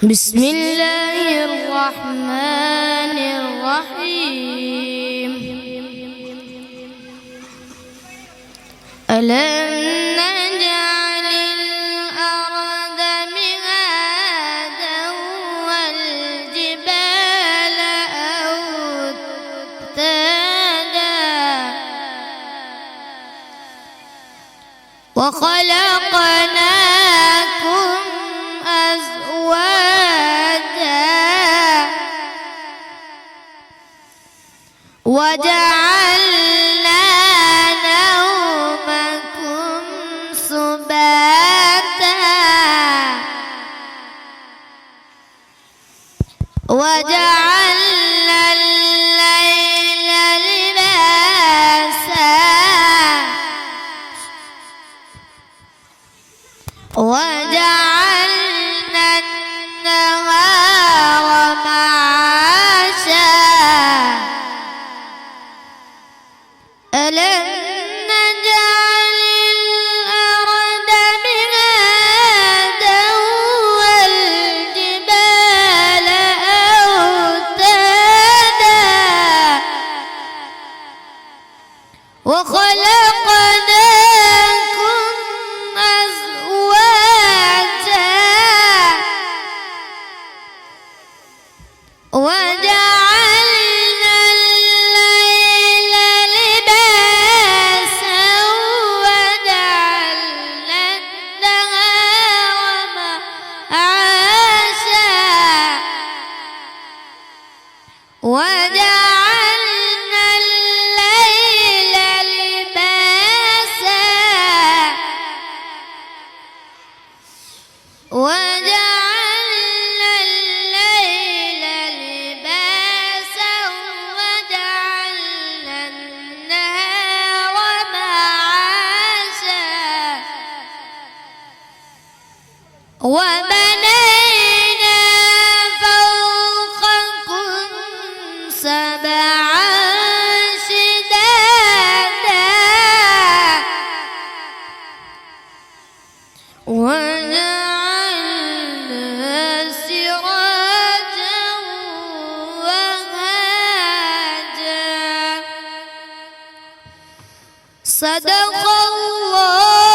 بسم الله الرحمن الرحيم. ألم نجعل الأرض مهادا والجبال أوتادا وخلقناكم أزواجا وجعلنا نومكم سباتا وجعلنا الليل لباسا وجعلنا النهار معاشا ألم نجعل الأرض مهادا والجبال أوتادا وخلقناكم أزواجا وجعلنا الليل لباسا وجعلنا النهار معاشا وجعلنا الليل لباسا وجعلنا الليل لباسا وجعلنا النهار معاشا وبنينا فوقكم سبعا شدادا وجعلنا سراجا وهاجا صدق الله